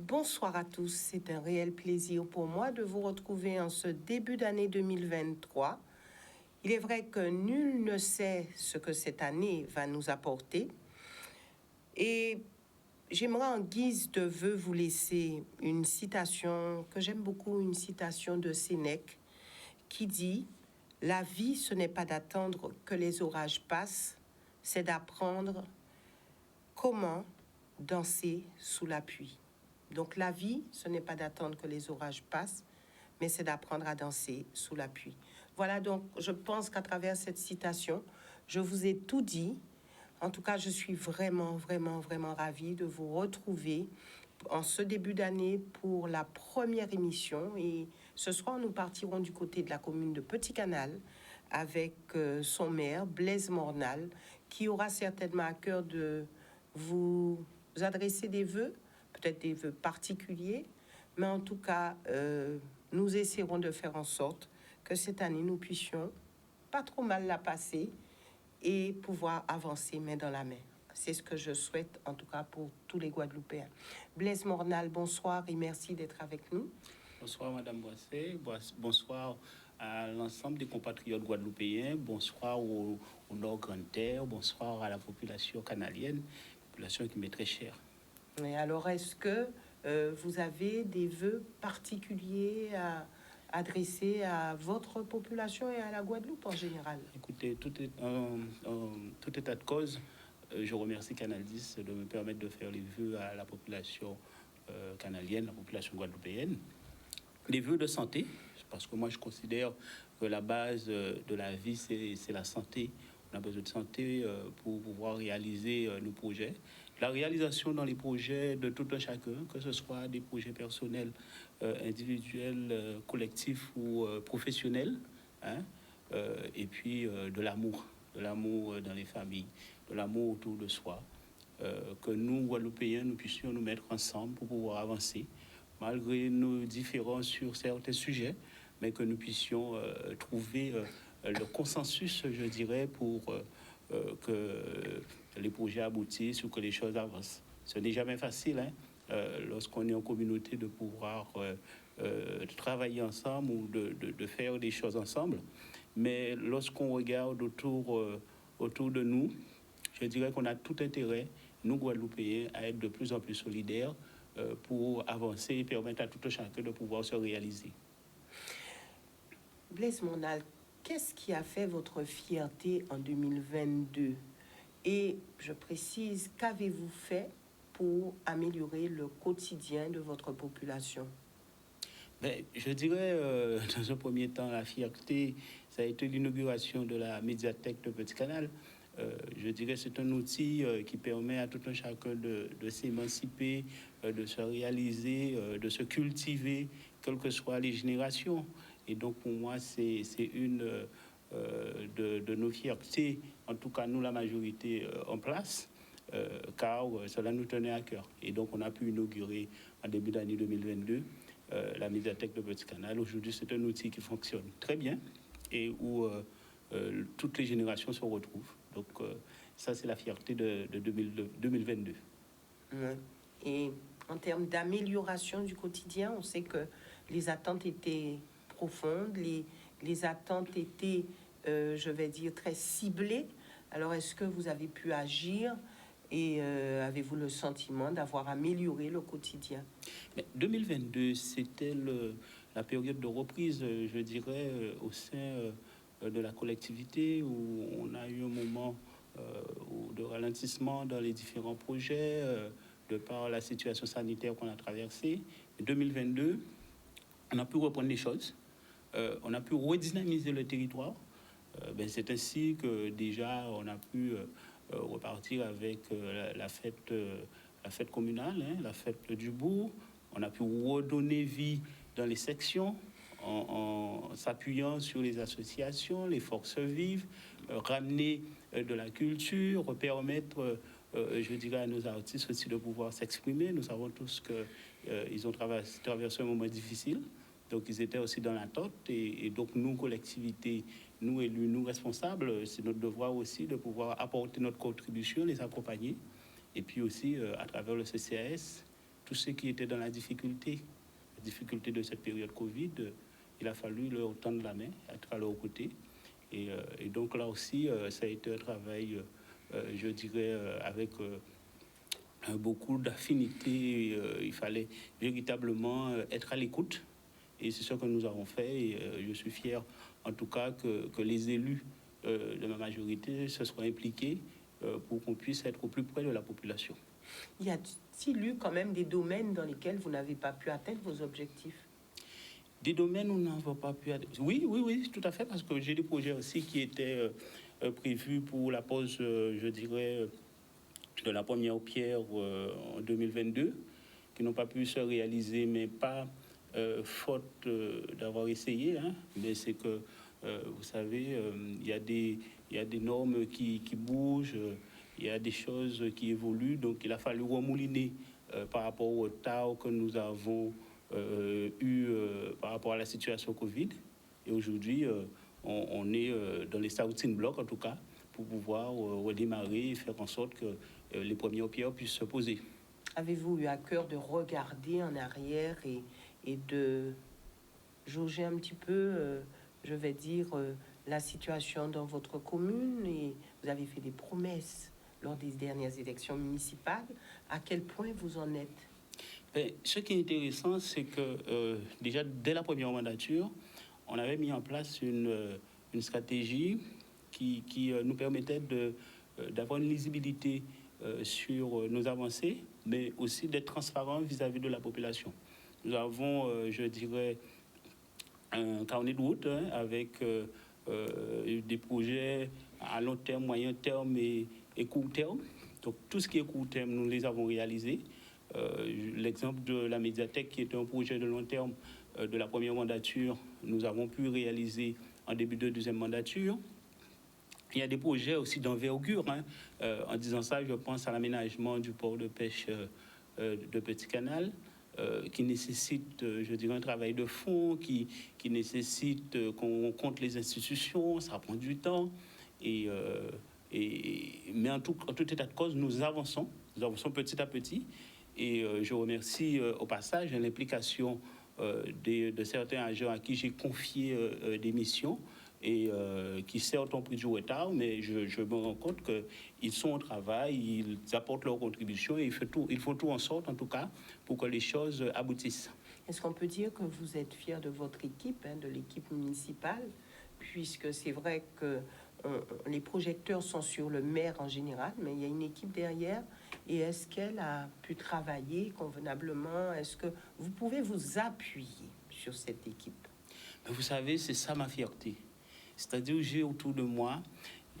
Bonsoir à tous, c'est un réel plaisir pour moi de vous retrouver en ce début d'année 2023. Il est vrai que nul ne sait ce que cette année va nous apporter et j'aimerais en guise de vœu vous laisser une citation que j'aime beaucoup, une citation de Sénèque qui dit « La vie, ce n'est pas d'attendre que les orages passent, c'est d'apprendre comment danser sous la pluie. » Donc la vie, ce n'est pas d'attendre que les orages passent, mais c'est d'apprendre à danser sous la pluie. Voilà, donc je pense qu'à travers cette citation, je vous ai tout dit. En tout cas, je suis vraiment ravie de vous retrouver en ce début d'année pour la première émission. Et ce soir, nous partirons du côté de la commune de Petit Canal avec son maire, Blaise Mornal, qui aura certainement à cœur de vous adresser des vœux, peut-être des vœux particuliers, mais en tout cas, nous essaierons de faire en sorte que cette année, nous puissions pas trop mal la passer et pouvoir avancer main dans la main. C'est ce que je souhaite, en tout cas, pour tous les Guadeloupéens. Blaise Mornal, bonsoir et merci d'être avec nous. Bonsoir, Madame Boissé. Bonsoir à l'ensemble des compatriotes guadeloupéens. Bonsoir au Nord Grande-Terre. Bonsoir à la population canalienne, population qui m'est très chère. Et alors, est-ce que vous avez des vœux particuliers à adresser à votre population et à la Guadeloupe en général? Écoutez, tout état de cause, je remercie Canal 10 de me permettre de faire les vœux à la population canalienne, la population guadeloupéenne. Les vœux de santé, parce que moi je considère que la base de la vie, c'est la santé. On a besoin de santé pour pouvoir réaliser nos projets. La réalisation dans les projets de tout un chacun, que ce soit des projets personnels, individuels, collectifs ou professionnels, hein, et puis de l'amour dans les familles, de l'amour autour de soi, que nous, Guadeloupéens, nous puissions nous mettre ensemble pour pouvoir avancer, malgré nos différences sur certains sujets, mais que nous puissions trouver le consensus, je dirais, pour que les projets aboutissent ou que les choses avancent. Ce n'est jamais facile, hein, lorsqu'on est en communauté, de pouvoir travailler ensemble ou de faire des choses ensemble. Mais lorsqu'on regarde autour de nous, je dirais qu'on a tout intérêt, nous Guadeloupéens, à être de plus en plus solidaires pour avancer et permettre à tout un chacun de pouvoir se réaliser. Blaise Mornal, qu'est-ce qui a fait votre fierté en 2022? Et je précise, qu'avez-vous fait pour améliorer le quotidien de votre population? Je dirais, dans un premier temps, la fierté, ça a été l'inauguration de la médiathèque de Petit Canal. Je dirais que c'est un outil qui permet à tout un chacun de s'émanciper, de se réaliser, de se cultiver, quelles que soient les générations. Et donc, pour moi, c'est une de nos fiertés, en tout cas, nous, la majorité en place, car cela nous tenait à cœur. Et donc, on a pu inaugurer en début d'année 2022 la médiathèque de Petit Canal. Aujourd'hui, c'est un outil qui fonctionne très bien et où toutes les générations se retrouvent. Donc, ça, c'est la fierté de 2022. Et en termes d'amélioration du quotidien, on sait que les attentes étaient profondes, les attentes étaient, je vais dire, très ciblées. Alors, est-ce que vous avez pu agir et avez-vous le sentiment d'avoir amélioré le quotidien? 2022, c'était la période de reprise, je dirais, au sein de la collectivité, où on a eu un moment de ralentissement dans les différents projets, de par la situation sanitaire qu'on a traversée. 2022, on a pu reprendre les choses, on a pu redynamiser le territoire. C'est ainsi que déjà on a pu repartir avec la fête communale, hein, la fête du bourg. On a pu redonner vie dans les sections en s'appuyant sur les associations, les forces vives, ramener de la culture, permettre, je dirais, à nos artistes aussi de pouvoir s'exprimer. Nous savons tous qu'ils ont traversé un moment difficile. Donc, ils étaient aussi dans l'attente. Et donc, nous, collectivités, nous élus, nous responsables, c'est notre devoir aussi de pouvoir apporter notre contribution, les accompagner. Et puis aussi, à travers le CCAS, tous ceux qui étaient dans la difficulté de cette période Covid, il a fallu leur tendre la main, être à leur côté. Et donc là aussi, ça a été un travail, je dirais, avec beaucoup d'affinité. Il fallait véritablement être à l'écoute. Et c'est ce que nous avons fait. Et je suis fier, en tout cas, que les élus de ma majorité se soient impliqués pour qu'on puisse être au plus près de la population. Y a-t-il eu quand même des domaines dans lesquels vous n'avez pas pu atteindre vos objectifs? Des domaines où nous n'avons pas pu... Oui, tout à fait, parce que j'ai des projets aussi qui étaient prévus pour la pose, je dirais, de la première pierre en 2022, qui n'ont pas pu se réaliser, mais pas faute d'avoir essayé, hein, mais c'est que, vous savez, il y a des normes qui bougent, il y a des choses qui évoluent, donc il a fallu remouliner par rapport au retard que nous avons eu par rapport à la situation Covid. Et aujourd'hui, on est dans les starting blocks, en tout cas, pour pouvoir redémarrer et faire en sorte que les premières pierres puissent se poser. Avez-vous eu à cœur de regarder en arrière et de jauger un petit peu, je vais dire, la situation dans votre commune? Et vous avez fait des promesses lors des dernières élections municipales. À quel point vous en êtes? Ce qui est intéressant, c'est que déjà, dès la première mandature, on avait mis en place une stratégie qui nous permettait d'avoir une lisibilité sur nos avancées, mais aussi d'être transparent vis-à-vis de la population. Nous avons, je dirais, un carnet de route avec des projets à long terme, moyen terme et court terme. Donc tout ce qui est court terme, nous les avons réalisés. L'exemple de la médiathèque, qui était un projet de long terme de la première mandature, nous avons pu réaliser en début de deuxième mandature. Il y a des projets aussi d'envergure. Hein. En disant ça, je pense à l'aménagement du port de pêche de Petit Canal, qui nécessite, je dirais, un travail de fond, qui nécessite qu'on compte les institutions, ça prend du temps. Mais en tout état de cause, nous avançons petit à petit. Et je remercie au passage l'implication de certains agents à qui j'ai confié des missions et qui certes ont pris du retard, mais je me rends compte qu'ils sont au travail, ils apportent leur contribution et ils font tout en sorte, en tout cas, pour que les choses aboutissent. Est-ce qu'on peut dire que vous êtes fier de votre équipe, hein, de l'équipe municipale, puisque c'est vrai que les projecteurs sont sur le maire en général, mais il y a une équipe derrière. Et est-ce qu'elle a pu travailler convenablement? Est-ce que vous pouvez vous appuyer sur cette équipe? Vous savez, c'est ça ma fierté. C'est-à-dire que j'ai autour de moi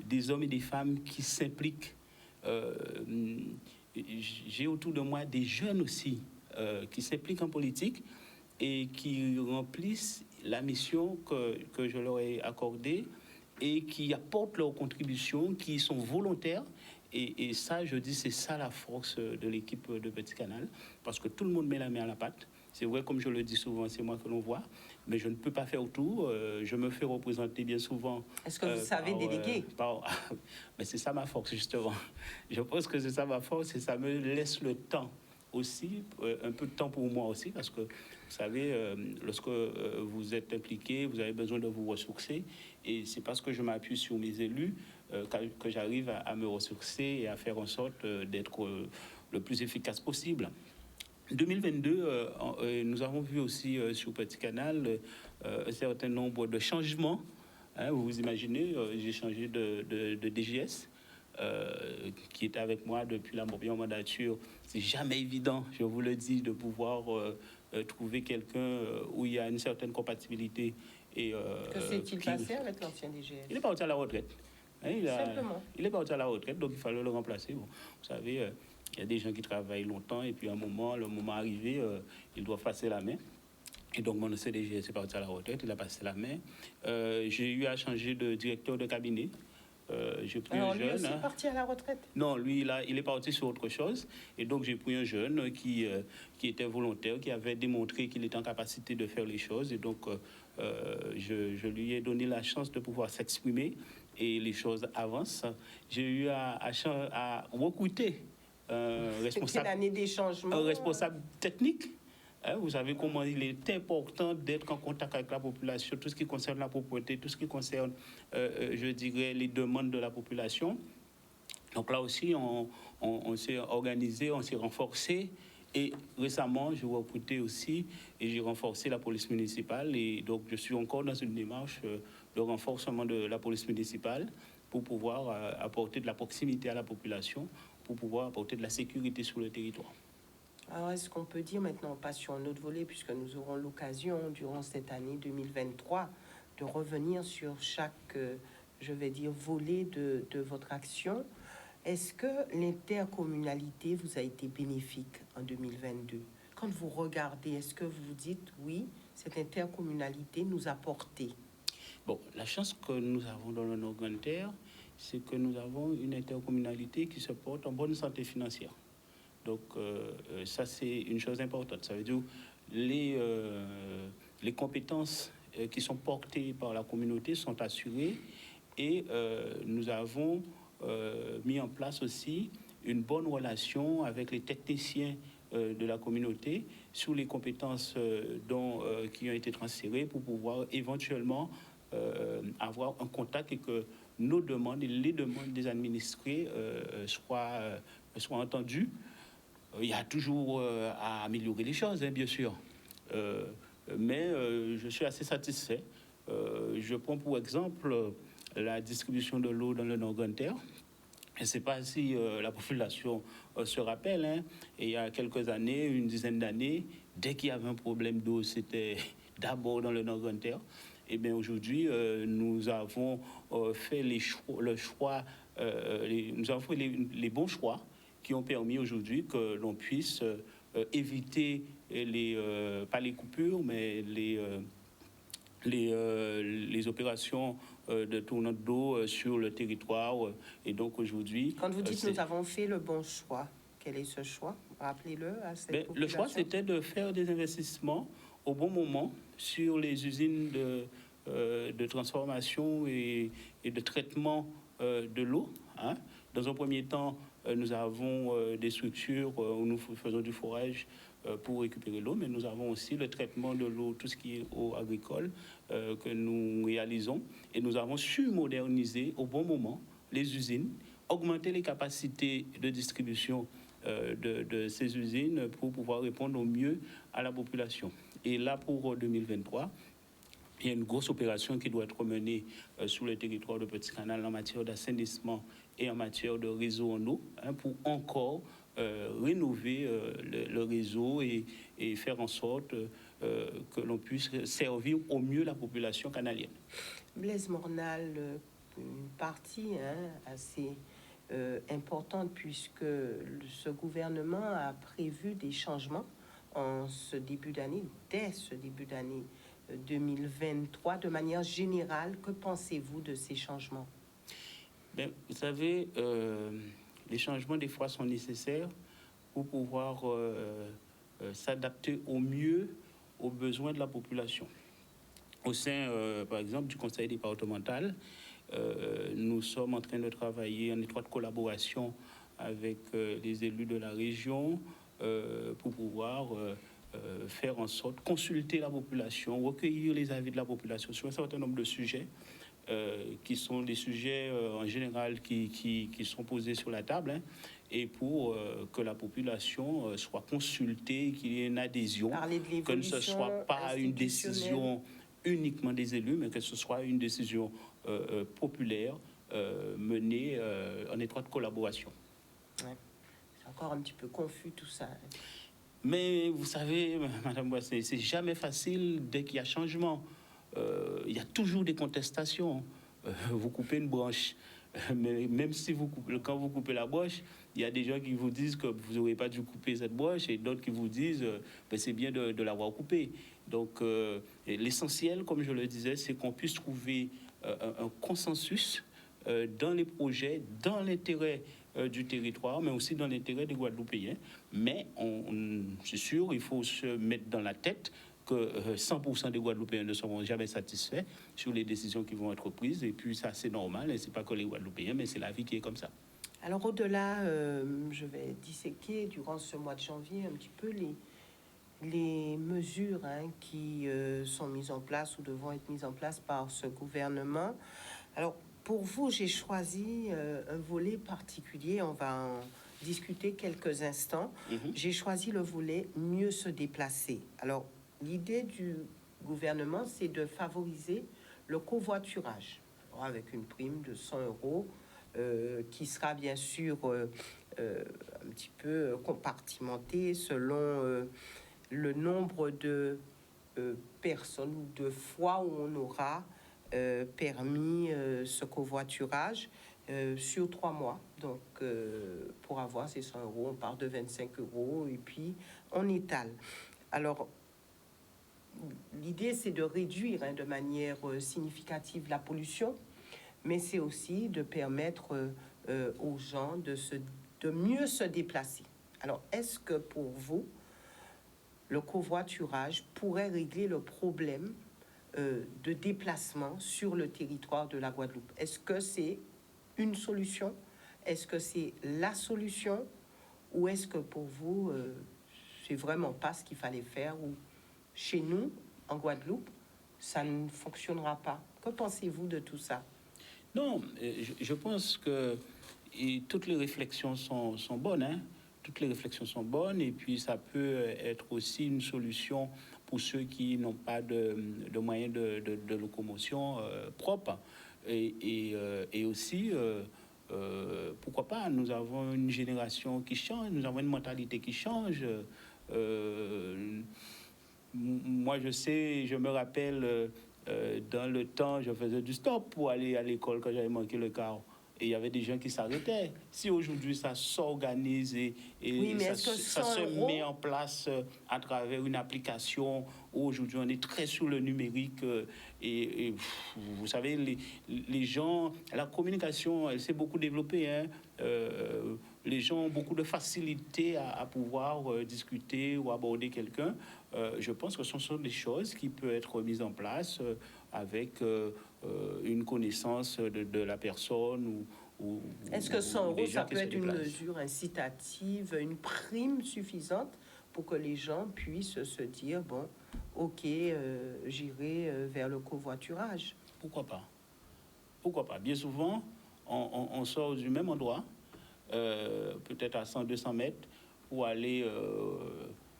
des hommes et des femmes qui s'impliquent. J'ai autour de moi des jeunes aussi qui s'impliquent en politique et qui remplissent la mission que je leur ai accordée et qui apportent leur contribution, qui sont volontaires. Et ça, je dis, c'est ça la force de l'équipe de Petit Canal, parce que tout le monde met la main à la pâte. C'est vrai, comme je le dis souvent, c'est moi que l'on voit, mais je ne peux pas faire tout. Je me fais représenter bien souvent. Est-ce que vous savez déléguer? Mais c'est ça ma force, justement. Je pense que c'est ça ma force et ça me laisse le temps aussi, un peu de temps pour moi aussi, parce que, vous savez, lorsque vous êtes impliqué, vous avez besoin de vous ressourcer. Et c'est parce que je m'appuie sur mes élus que j'arrive à me ressourcer et à faire en sorte d'être le plus efficace possible. 2022, nous avons vu aussi sur Petit Canal un certain nombre de changements. Hein, vous imaginez, j'ai changé de DGS, qui était avec moi depuis la première mandature. C'est jamais évident, je vous le dis, de pouvoir trouver quelqu'un où il y a une certaine compatibilité. Que s'est-il passé avec l'ancien DGS? Il est parti à la retraite. Hein, Simplement. Il est parti à la retraite, donc il fallait le remplacer. Bon, vous savez, il y a des gens qui travaillent longtemps et puis à un moment, le moment arrivé, ils doivent passer la main. Et donc mon CDG est parti à la retraite, il a passé la main. J'ai eu à changer de directeur de cabinet. J'ai pris Alors, un jeune. Lui aussi parti à la retraite? Non, lui, il est parti sur autre chose. Et donc j'ai pris un jeune qui était volontaire, qui avait démontré qu'il était en capacité de faire les choses. Et donc je lui ai donné la chance de pouvoir s'exprimer et les choses avancent. J'ai eu à recruter C'est une année des changements. Un responsable technique. Hein, vous savez comment il est important d'être en contact avec la population, tout ce qui concerne la propreté, tout ce qui concerne, je dirais, les demandes de la population. Donc là aussi, on s'est organisé, on s'est renforcé. Et récemment, j'ai recruté aussi et j'ai renforcé la police municipale. Et donc, je suis encore dans une démarche de renforcement de la police municipale pour pouvoir apporter de la proximité à la population, pour pouvoir apporter de la sécurité sur le territoire. Alors, est-ce qu'on peut dire, maintenant, on passe sur un autre volet, puisque nous aurons l'occasion, durant cette année 2023, de revenir sur chaque, je vais dire, volet de votre action. Est-ce que l'intercommunalité vous a été bénéfique en 2022? Quand vous regardez, est-ce que vous vous dites, oui, cette intercommunalité nous a porté? Bon, la chance que nous avons dans le Nord-Grande-Terre, c'est que nous avons une intercommunalité qui se porte en bonne santé financière. Donc, ça, c'est une chose importante. Ça veut dire les compétences qui sont portées par la communauté sont assurées et nous avons mis en place aussi une bonne relation avec les techniciens de la communauté sur les compétences qui ont été transférées pour pouvoir éventuellement avoir un contact et que nos demandes et les demandes des administrés soient entendues. Il y a toujours à améliorer les choses, hein, bien sûr. Mais je suis assez satisfait. Je prends pour exemple la distribution de l'eau dans le Nord-Grande-Terre. Je ne sais pas si la population se rappelle, hein, et il y a quelques années, une dizaine d'années, dès qu'il y avait un problème d'eau, c'était d'abord dans le Nord-Grande-Terre. Et bien aujourd'hui, nous avons fait nous avons fait les bons choix qui ont permis aujourd'hui que l'on puisse éviter pas les coupures, mais les opérations de tournante d'eau sur le territoire. Et donc aujourd'hui... Quand vous dites nous avons fait le bon choix, quel est ce choix? Rappelez-le à cette population. Le choix, c'était de faire des investissements au bon moment sur les usines de transformation et de traitement de l'eau. Hein. Dans un premier temps, nous avons des structures où nous faisons du forage pour récupérer l'eau, mais nous avons aussi le traitement de l'eau, tout ce qui est eau agricole que nous réalisons. Et nous avons su moderniser au bon moment les usines, augmenter les capacités de distribution de ces usines pour pouvoir répondre au mieux à la population. Et là, pour 2023, il y a une grosse opération qui doit être menée sur le territoire de Petit-Canal en matière d'assainissement et en matière de réseau en eau, hein, pour encore rénover le réseau et faire en sorte que l'on puisse servir au mieux la population canalienne. Blaise Mornal, une partie assez importante, puisque ce gouvernement a prévu des changements en ce début d'année, dès ce début d'année 2023. De manière générale, que pensez-vous de ces changements? Bien, vous savez, les changements des fois sont nécessaires pour pouvoir s'adapter au mieux aux besoins de la population. Au sein, par exemple, du conseil départemental, nous sommes en train de travailler en étroite collaboration avec les élus de la région pour pouvoir faire en sorte, consulter la population, recueillir les avis de la population sur un certain nombre de sujets qui sont des sujets en général qui sont posés sur la table, hein, et pour que la population soit consultée, qu'il y ait une adhésion, que ne ce soit pas une décision uniquement des élus, mais que ce soit une décision populaire menée en étroite collaboration. Ouais. C'est encore un petit peu confus tout ça. Mais vous savez, Madame Boissé, c'est jamais facile dès qu'il y a changement. Il y a toujours des contestations. Vous coupez une branche, mais même si quand vous coupez la branche, il y a des gens qui vous disent que vous n'aurez pas dû couper cette branche et d'autres qui vous disent que c'est bien de l'avoir coupée. Donc l'essentiel, comme je le disais, c'est qu'on puisse trouver un consensus dans les projets, dans l'intérêt du territoire, mais aussi dans l'intérêt des Guadeloupéens. Mais c'est sûr, il faut se mettre dans la tête que 100% des Guadeloupéens ne seront jamais satisfaits sur les décisions qui vont être prises. Et puis ça, c'est normal. Et c'est pas que les Guadeloupéens, mais c'est la vie qui est comme ça. Alors au-delà, je vais disséquer durant ce mois de janvier un petit peu les mesures qui sont mises en place ou devront être mises en place par ce gouvernement. Alors pour vous, j'ai choisi un volet particulier. On va en discuter quelques instants. J'ai choisi le volet mieux se déplacer. Alors l'idée du gouvernement, c'est de favoriser le covoiturage. Alors, avec une prime de 100 euros qui sera bien sûr un petit peu compartimentée selon le nombre de personnes ou de fois où on aura permis ce covoiturage sur 3 mois. Donc, pour avoir ces 100 euros, on part de 25 euros et puis on étale. Alors, l'idée, c'est de réduire de manière significative la pollution, mais c'est aussi de permettre aux gens de mieux se déplacer. Alors, est-ce que pour vous, le covoiturage pourrait régler le problème de déplacement sur le territoire de la Guadeloupe? Est-ce que c'est une solution? Est-ce que c'est la solution? Ou est-ce que pour vous, c'est vraiment pas ce qu'il fallait faire? Ou chez nous, en Guadeloupe, ça ne fonctionnera pas? Que pensez-vous de tout ça? Non, je pense que toutes les réflexions sont bonnes, hein. Toutes les réflexions sont bonnes, et puis ça peut être aussi une solution pour ceux qui n'ont pas de moyens de locomotion propres. Et aussi, pourquoi pas, nous avons une génération qui change, nous avons une mentalité qui change. Moi, je me rappelle, dans le temps, je faisais du stop pour aller à l'école quand j'avais manqué le car. Et il y avait des gens qui s'arrêtaient. Si aujourd'hui ça s'organise et Oui, mais ça se met en place à travers une application, où aujourd'hui on est très sur le numérique, et vous savez, les gens, la communication, elle s'est beaucoup développée, hein. Les gens ont beaucoup de facilité à pouvoir discuter ou aborder quelqu'un. Je pense que ce sont des choses qui peuvent être mises en place avec une connaissance de la personne. Est-ce que 100 euros, ça peut être une mesure incitative, une prime suffisante pour que les gens puissent se dire, bon, ok, j'irai vers le covoiturage? Pourquoi pas? Pourquoi pas? Bien souvent, on sort du même endroit, peut-être à 100-200 mètres, pour aller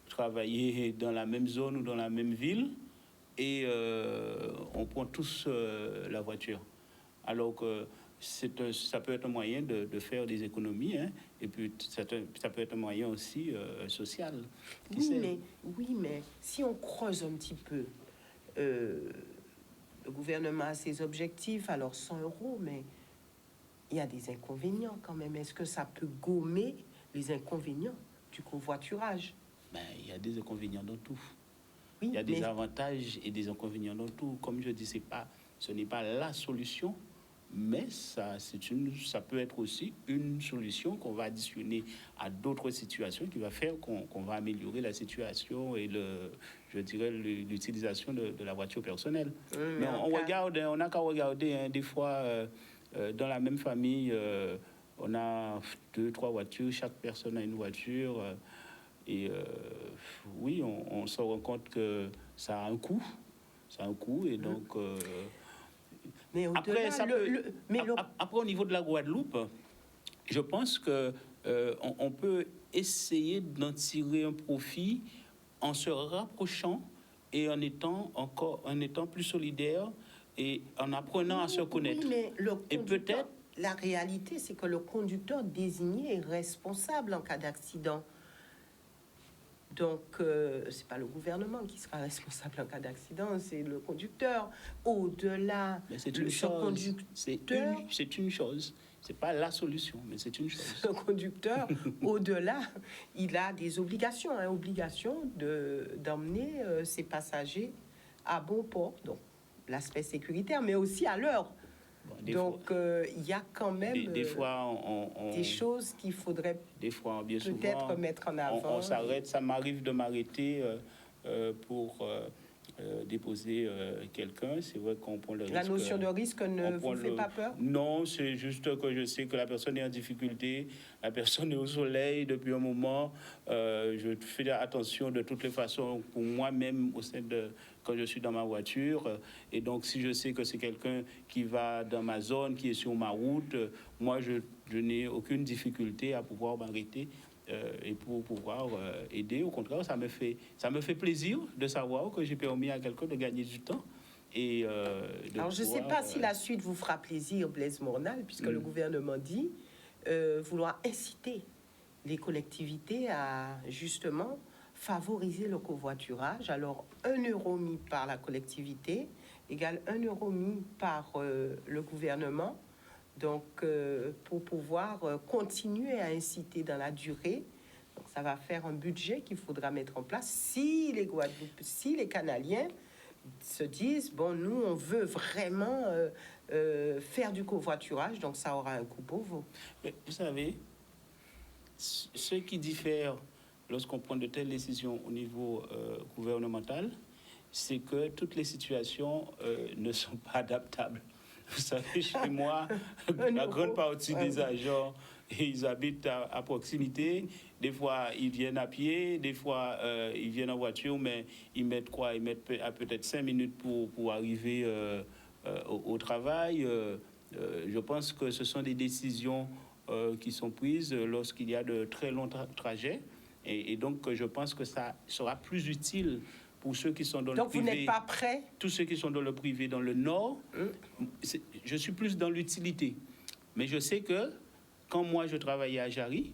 travailler dans la même zone ou dans la même ville, et on prend tous la voiture. Alors que ça peut être un moyen de faire des économies, hein, et puis ça peut être un moyen aussi social. Oui, mais si on creuse un petit peu, le gouvernement a ses objectifs, alors 100 euros, mais il y a des inconvénients quand même. Est-ce que ça peut gommer les inconvénients du covoiturage? Ben, il y a des inconvénients dans tout. Oui, il y a des avantages et des inconvénients dans tout. Comme je dis, ce n'est pas la solution, mais ça peut être aussi une solution qu'on va additionner à d'autres situations qui va faire qu'on va améliorer la situation et je dirais l'utilisation de la voiture personnelle. Mais on n'a qu'à regarder, hein, des fois dans la même famille, on a 2-3 voitures, chaque personne a une voiture. Et oui, on se rend compte que ça a un coût. Ça a un coût, et donc... mais après, après, au niveau de la Guadeloupe, je pense que on peut essayer d'en tirer un profit en se rapprochant et en étant plus solidaire et en apprenant à se connaître. Oui, mais et peut-être... La réalité, c'est que le conducteur désigné est responsable en cas d'accident. Donc, c'est pas le gouvernement qui sera responsable en cas d'accident, c'est le conducteur. Au-delà, c'est une chose. C'est une chose. C'est pas la solution, mais c'est une chose. Le conducteur, au-delà, il a des obligations, obligation d'emmener ses passagers à bon port. Donc, l'aspect sécuritaire, mais aussi à l'heure. Bon, donc, il y a quand même des fois, des choses qu'il faudrait peut-être mettre en avant. On s'arrête, ça m'arrive de m'arrêter pour déposer quelqu'un. C'est vrai qu'on prend le risque. La notion de risque ne vous fait pas peur? Non, c'est juste que je sais que la personne est en difficulté, la personne est au soleil depuis un moment. Je fais attention de toutes les façons pour moi-même quand je suis dans ma voiture. Et donc, si je sais que c'est quelqu'un qui va dans ma zone, qui est sur ma route, moi, je n'ai aucune difficulté à pouvoir m'arrêter. Et pour pouvoir aider. Au contraire, ça me fait plaisir de savoir que j'ai permis à quelqu'un de gagner du temps. Alors, je ne sais pas si la suite vous fera plaisir, Blaise Mornal, puisque le gouvernement dit vouloir inciter les collectivités à justement favoriser le covoiturage. Alors, 1 euro mis par la collectivité égale 1 euro mis par le gouvernement. Donc, pour pouvoir continuer à inciter dans la durée, donc ça va faire un budget qu'il faudra mettre en place si les Canaliens se disent, bon, nous, on veut vraiment faire du covoiturage, donc ça aura un coût pour vous. Mais vous savez, ce qui diffère lorsqu'on prend de telles décisions au niveau gouvernemental, c'est que toutes les situations ne sont pas adaptables. Vous savez, chez moi, la grande partie des agents, ils habitent à proximité. Des fois, ils viennent à pied. Des fois, ils viennent en voiture, mais ils mettent quoi? Ils mettent peut-être 5 minutes pour arriver au travail. Je pense que ce sont des décisions qui sont prises lorsqu'il y a de très longs trajets. Et donc, je pense que ça sera plus utile pour ceux qui sont dans le privé. Donc, vous n'êtes pas prêt? Tous ceux qui sont dans le privé, dans le Nord, je suis plus dans l'utilité. Mais je sais que quand moi, je travaillais à Jarry,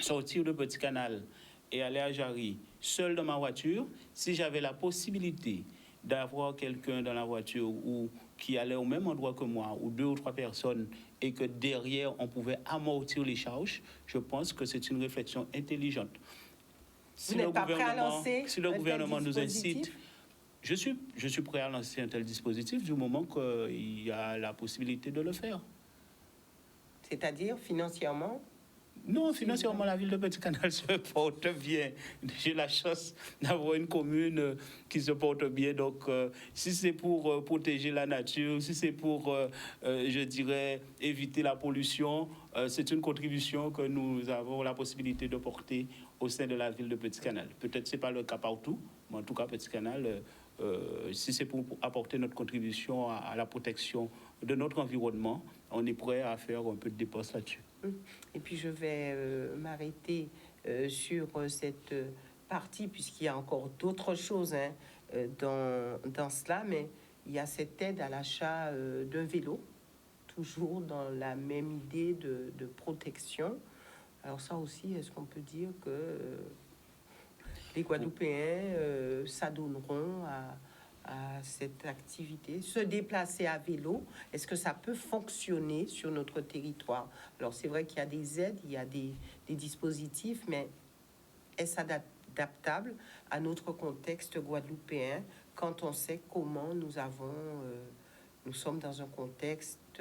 sortir de Petit Canal et aller à Jarry, seul dans ma voiture, si j'avais la possibilité d'avoir quelqu'un dans la voiture ou qui allait au même endroit que moi, ou 2 ou 3 personnes, et que derrière, on pouvait amortir les charges, je pense que c'est une réflexion intelligente. Si le gouvernement nous incite, je suis prêt à lancer un tel dispositif du moment qu'il y a la possibilité de le faire. C'est-à-dire financièrement? Non, financièrement, la ville de Petit Canal se porte bien. J'ai la chance d'avoir une commune qui se porte bien. Donc, si c'est pour protéger la nature, si c'est pour, je dirais, éviter la pollution, c'est une contribution que nous avons la possibilité de porter au sein de la ville de Petit Canal. Peut-être que ce n'est pas le cas partout, mais en tout cas, Petit Canal, si c'est pour apporter notre contribution à la protection de notre environnement, on est prêt à faire un peu de dépenses là-dessus. Et puis je vais m'arrêter sur cette partie, puisqu'il y a encore d'autres choses dans cela, mais il y a cette aide à l'achat d'un vélo, toujours dans la même idée de protection. Alors ça aussi, est-ce qu'on peut dire que les Guadeloupéens s'adonneront à cette activité, se déplacer à vélo? Est-ce que ça peut fonctionner sur notre territoire? Alors c'est vrai qu'il y a des aides, il y a des dispositifs, mais est-ce adaptable à notre contexte guadeloupéen quand on sait comment nous sommes dans un contexte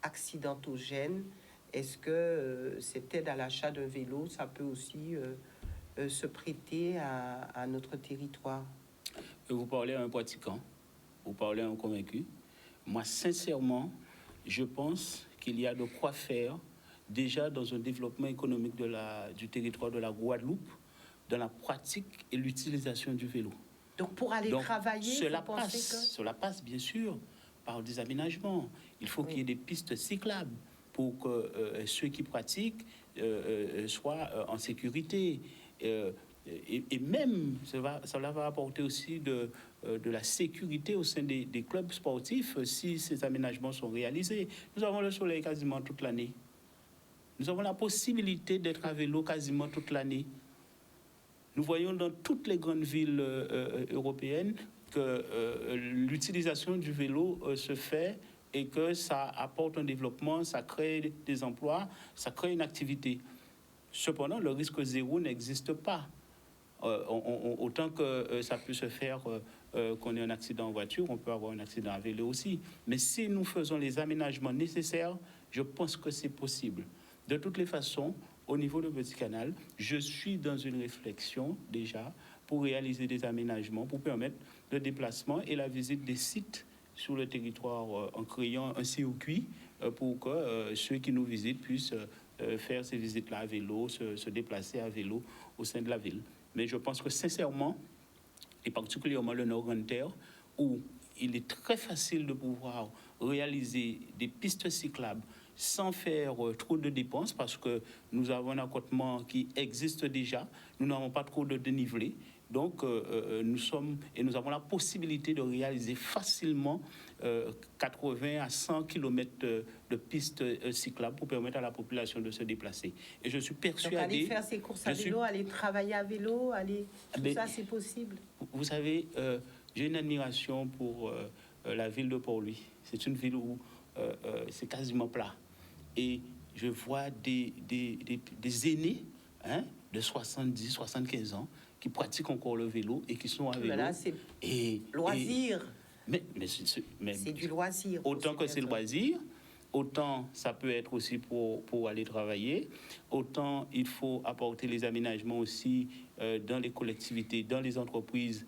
accidentogène? Est-ce que cette aide à l'achat d'un vélo, ça peut aussi se prêter à notre territoire? Vous parlez à un pratiquant, vous parlez à un convaincu. Moi, sincèrement, je pense qu'il y a de quoi faire déjà dans un développement économique du territoire de la Guadeloupe, dans la pratique et l'utilisation du vélo. Donc, pour aller travailler, cela passe bien sûr par des aménagements. Il faut qu'il y ait des pistes cyclables pour que ceux qui pratiquent soient en sécurité. Et même, cela va apporter aussi de la sécurité au sein des clubs sportifs si ces aménagements sont réalisés. Nous avons le soleil quasiment toute l'année. Nous avons la possibilité d'être à vélo quasiment toute l'année. Nous voyons dans toutes les grandes villes européennes que l'utilisation du vélo se fait et que ça apporte un développement, ça crée des emplois, ça crée une activité. Cependant, le risque zéro n'existe pas. Autant que ça peut se faire qu'on ait un accident en voiture, on peut avoir un accident à vélo aussi. Mais si nous faisons les aménagements nécessaires, je pense que c'est possible. De toutes les façons, au niveau de Petit Canal, je suis dans une réflexion déjà pour réaliser des aménagements, pour permettre le déplacement et la visite des sites sur le territoire en créant un circuit pour que ceux qui nous visitent puissent faire ces visites-là à vélo, se déplacer à vélo au sein de la ville. Mais je pense que sincèrement, et particulièrement le Nord Grande Terre, où il est très facile de pouvoir réaliser des pistes cyclables sans faire trop de dépenses parce que nous avons un accotement qui existe déjà, nous n'avons pas trop de dénivelé. Donc, nous avons la possibilité de réaliser facilement 80 à 100 km de pistes cyclables pour permettre à la population de se déplacer. Et je suis persuadé... Donc, aller faire ses courses à vélo, aller travailler à vélo, ça, c'est possible. Vous savez, j'ai une admiration pour la ville de Port-Louis. C'est une ville où c'est quasiment plat. Et je vois des aînés de 70, 75 ans qui pratiquent encore le vélo et qui sont à vélo. Mais là, c'est loisir. Mais c'est du loisir. Autant que c'est loisir, autant ça peut être aussi pour aller travailler, autant il faut apporter les aménagements aussi dans les collectivités, dans les entreprises,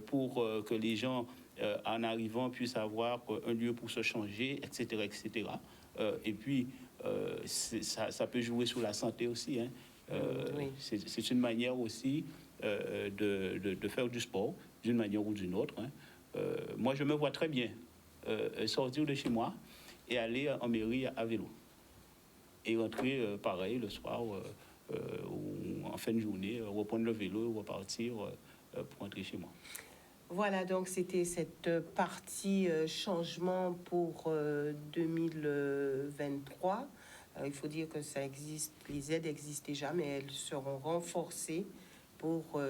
pour que les gens, en arrivant, puissent avoir un lieu pour se changer, etc., etc. Et puis, ça peut jouer sur la santé aussi. Oui. C'est une manière aussi de faire du sport, d'une manière ou d'une autre. Moi, je me vois très bien sortir de chez moi et aller en mairie à vélo. Et rentrer, pareil, le soir ou en fin de journée, reprendre le vélo et repartir pour rentrer chez moi. Voilà, donc c'était cette partie changement pour 2023. Il faut dire que ça existe, les aides existent déjà, mais elles seront renforcées pour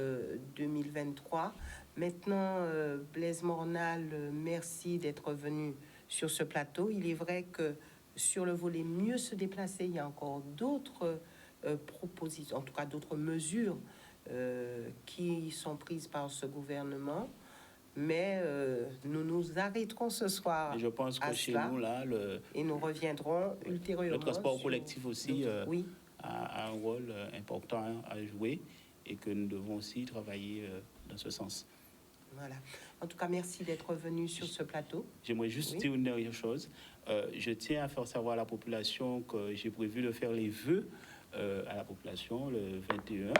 2023. Maintenant, Blaise Mornal, merci d'être venu sur ce plateau. Il est vrai que sur le volet mieux se déplacer, il y a encore d'autres propositions, en tout cas d'autres mesures qui sont prises par ce gouvernement. Mais nous nous arrêterons ce soir. Et je pense que chez nous, là, et nous reviendrons ultérieurement. Le transport collectif aussi oui. a un rôle important à jouer et que nous devons aussi travailler dans ce sens. Voilà. En tout cas, merci d'être venu sur ce plateau. J'aimerais juste dire une dernière chose. Je tiens à faire savoir à la population que j'ai prévu de faire les vœux à la population le 21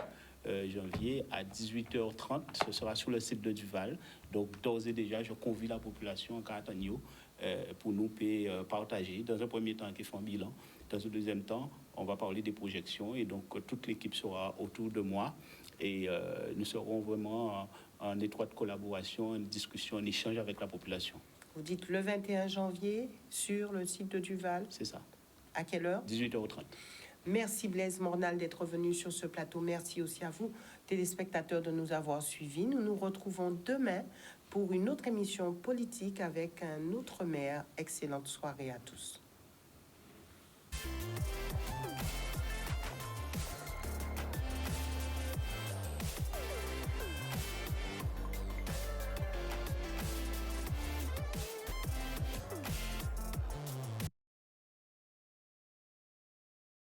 janvier à 18h30. Ce sera sur le site de Duval. Donc, d'ores et déjà, je convie la population en Catanio pour nous partager. Dans un premier temps, qui font un bilan. Dans un deuxième temps, on va parler des projections. Et donc, toute l'équipe sera autour de moi. Et nous serons vraiment en étroite collaboration, en discussion, en échange avec la population. Vous dites le 21 janvier sur le site de Duval. C'est ça. À quelle heure? 18h30. Merci Blaise Mornal d'être venu sur ce plateau. Merci aussi à vous, téléspectateurs, de nous avoir suivis. Nous nous retrouvons demain pour une autre émission politique avec un autre maire. Excellente soirée à tous.